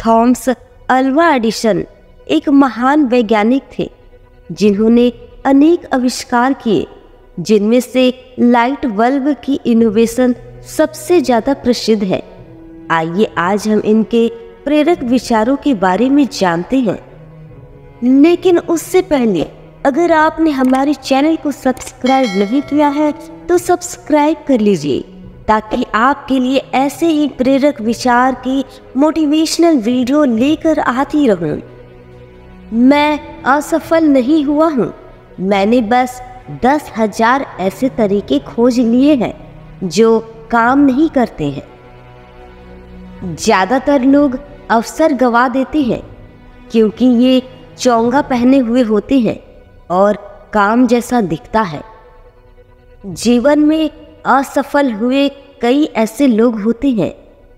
Thomas Alva Edison एक महान वैज्ञानिक थे जिन्होंने अनेक आविष्कार किए, जिनमें से लाइट बल्ब की इनोवेशन सबसे ज़्यादा प्रसिद्ध है। आइए आज हम इनके प्रेरक विचारों के बारे में जानते हैं। लेकिन उससे पहले अगर आपने हमारे चैनल को सब्सक्राइब नहीं किया है तो सब्सक्राइब कर लीजिए, ताकि आपके लिए ऐसे ही प्रेरक विचार की मोटिवेशनल वीडियो लेकर आती रहूं। मैं असफल नहीं हुआ हूं, मैंने बस 10,000 ऐसे तरीके खोज लिए हैं जो काम नहीं करते हैं। ज़्यादातर लोग अवसर गवा देते हैं क्योंकि ये चोंगा पहने हुए होते हैं और काम जैसा दिखता है। जीवन में असफल हुए कई ऐसे लोग होते हैं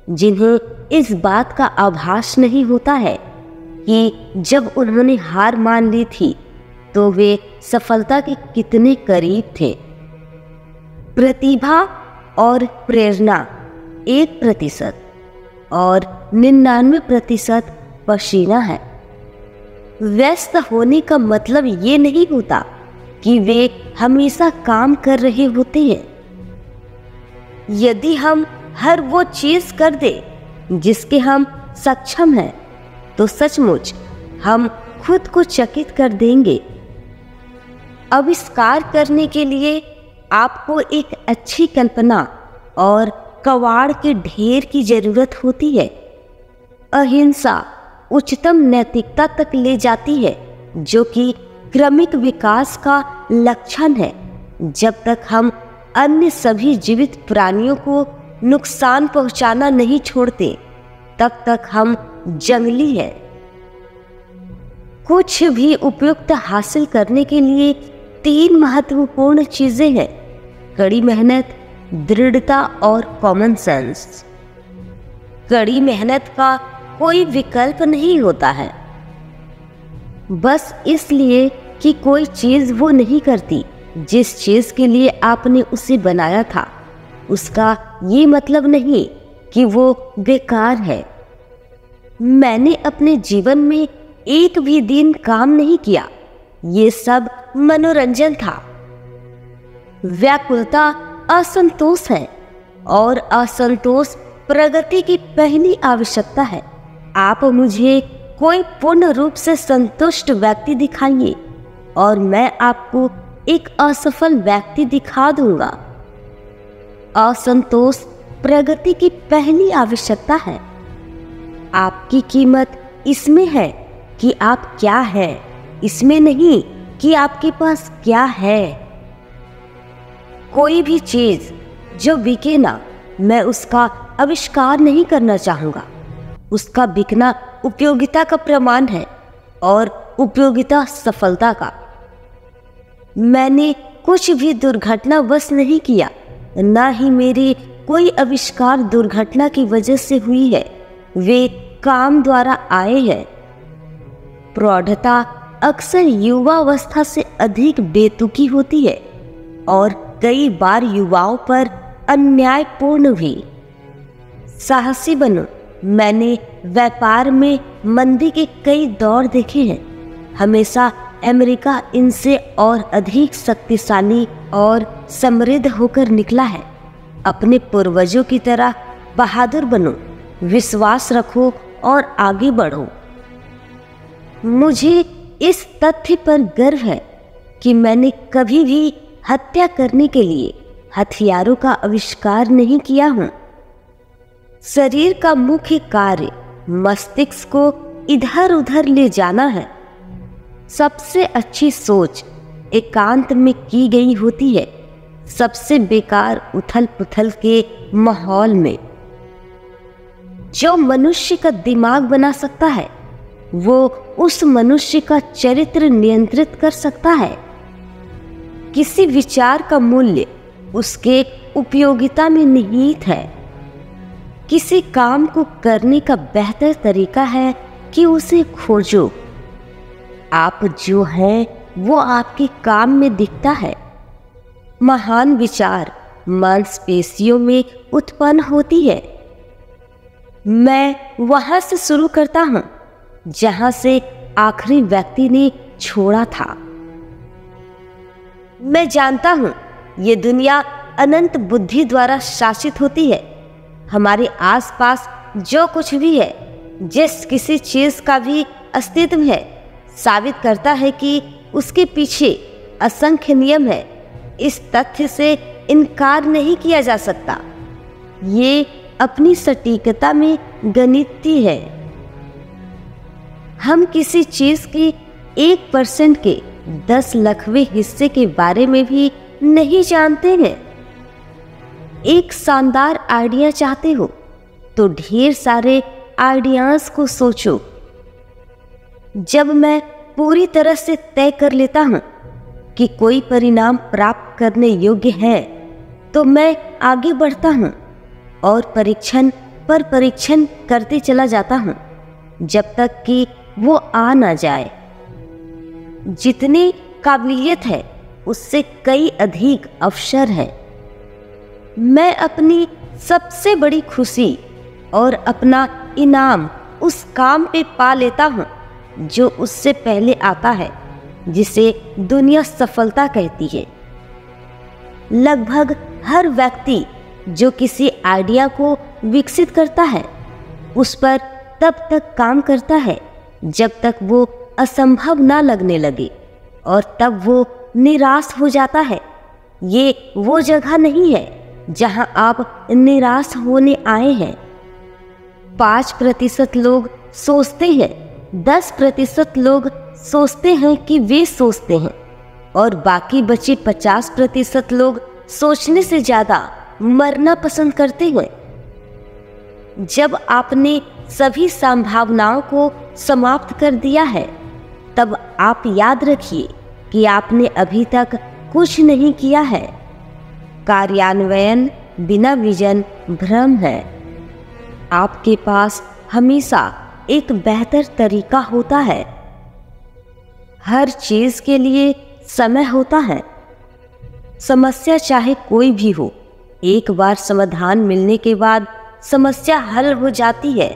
जिन्हें इस बात का आभास नहीं होता है कि जब उन्होंने हार मान ली थी तो वे सफलता के कितने करीब थे। प्रतिभा और प्रेरणा 1% और 99% पसीना है। व्यस्त होने का मतलब ये नहीं होता कि वे हमेशा काम कर रहे होते हैं। यदि हम हर वो चीज़ कर दें जिसके हम सक्षम हैं, तो सचमुच हम खुद को चकित कर देंगे। आविष्कार करने के लिए आपको एक अच्छी कल्पना और कवाड़ के ढेर की जरूरत होती है। अहिंसा उच्चतम नैतिकता तक ले जाती है, जो कि क्रमिक विकास का लक्षण है। जब तक हम अन्य सभी जीवित प्राणियों को नुकसान पहुंचाना नहीं छोड़ते, तब तक हम जंगली हैं। कुछ भी उपयुक्त हासिल करने के लिए 3 महत्वपूर्ण चीजें हैं: कड़ी मेहनत, दृढ़ता और कॉमन सेंस। कड़ी मेहनत का कोई विकल्प नहीं होता है, बस इसलिए कि कोई चीज वो नहीं करती जिस चीज के लिए आपने उसे बनाया था, उसका ये मतलब नहीं कि वो बेकार है। मैंने अपने जीवन में एक भी दिन काम नहीं किया, ये सब मनोरंजन था। व्याकुलता असंतोष है और असंतोष प्रगति की पहली आवश्यकता है। आप मुझे कोई पूर्ण रूप से संतुष्ट व्यक्ति दिखाइए और मैं आपको एक असफल व्यक्ति दिखा दूंगा। असंतोष प्रगति की पहली आवश्यकता है। आपकी कीमत इसमें है कि आप क्या हैं, इसमें नहीं कि आपके पास क्या है। कोई भी चीज जो बिके ना, मैं उसका आविष्कार नहीं करना चाहूंगा। उसका बिकना उपयोगिता का प्रमाण है और उपयोगिता सफलता का। मैंने कुछ भी दुर्घटनावश नहीं किया, ना ही मेरे कोई आविष्कार दुर्घटना की वजह से हुई है, वे काम द्वारा आए हैं। प्रौढ़ता अक्सर युवावस्था से अधिक बेतुकी होती है और कई बार युवाओं पर अन्यायपूर्ण भी। साहसी बनो। मैंने व्यापार में मंदी के कई दौर देखे हैं। हमेशा अमेरिका इनसे और अधिक शक्तिशाली और समृद्ध होकर निकला है। अपने पूर्वजों की तरह बहादुर बनो, विश्वास रखो और आगे बढ़ो। मुझे इस तथ्य पर गर्व है कि मैंने कभी भी हत्या करने के लिए हथियारों का आविष्कार नहीं किया हूँ। शरीर का मुख्य कार्य मस्तिष्क को इधर उधर ले जाना है। सबसे अच्छी सोच एकांत में की गई होती है, सबसे बेकार उथल पुथल के माहौल में। जो मनुष्य का दिमाग बना सकता है, वो उस मनुष्य का चरित्र नियंत्रित कर सकता है। किसी विचार का मूल्य उसके उपयोगिता में निहित है। किसी काम को करने का बेहतर तरीका है कि उसे खोजो। आप जो हैं वो आपके काम में दिखता है। महान विचार मांसपेशियों में उत्पन्न होती है। मैं वहां से शुरू करता हूँ जहां से आखिरी व्यक्ति ने छोड़ा था। मैं जानता हूँ ये दुनिया अनंत बुद्धि द्वारा शासित होती है। हमारे आसपास जो कुछ भी है, जिस किसी चीज का भी अस्तित्व है, साबित करता है कि उसके पीछे असंख्य नियम है। इस तथ्य से इनकार नहीं किया जा सकता। ये अपनी सटीकता में गणितीय है। हम किसी चीज के 1% के 10 लाखवें हिस्से के बारे में भी नहीं जानते हैं। एक शानदार आइडिया चाहते हो तो ढेर सारे आइडियाज को सोचो। जब मैं पूरी तरह से तय कर लेता हूं कि कोई परिणाम प्राप्त करने योग्य है तो मैं आगे बढ़ता हूं और परीक्षण पर परीक्षण करते चला जाता हूं जब तक कि वो आ ना जाए। जितनी काबिलियत है उससे कई अधिक अवसर है। मैं अपनी सबसे बड़ी खुशी और अपना इनाम उस काम पे पा लेता हूं जो उससे पहले आता है, जिसे दुनिया सफलता कहती है। लगभग हर व्यक्ति जो किसी आइडिया को विकसित करता है उस पर तब तक काम करता है जब तक वो असंभव ना लगने लगे, और तब वो निराश हो जाता है। ये वो जगह नहीं है जहां आप निराश होने आए हैं। 5% लोग सोचते हैं, 10% लोग सोचते हैं कि वे सोचते हैं, और बाकी बचे 50% लोग सोचने से ज्यादा मरना पसंद करते हैं। जब आपने सभी संभावनाओं को समाप्त कर दिया है, तब आप याद रखिए कि आपने अभी तक कुछ नहीं किया है। कार्यान्वयन बिना विजन भ्रम है। आपके पास हमेशा एक बेहतर तरीका होता है। हर चीज के लिए समय होता है। समस्या चाहे कोई भी हो, एक बार समाधान मिलने के बाद समस्या हल हो जाती है।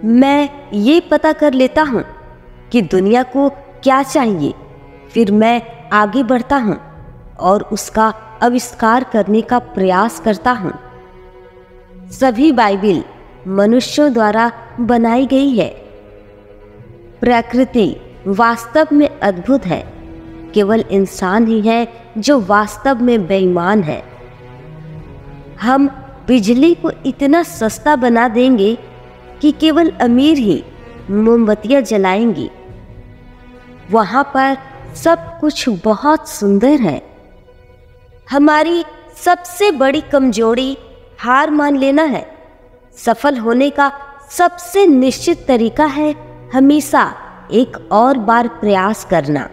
मैं ये पता कर लेता हूँ कि दुनिया को क्या चाहिए, फिर मैं आगे बढ़ता हूँ और उसका आविष्कार करने का प्रयास करता हूँ। सभी बाइबिल मनुष्यों द्वारा बनाई गई है। प्रकृति वास्तव में अद्भुत है। केवल इंसान ही है जो वास्तव में बेईमान है। हम बिजली को इतना सस्ता बना देंगे कि केवल अमीर ही मोमबत्तियां जलाएंगी। वहां पर सब कुछ बहुत सुंदर है। हमारी सबसे बड़ी कमजोरी हार मान लेना है। सफल होने का सबसे निश्चित तरीका है हमेशा एक और बार प्रयास करना।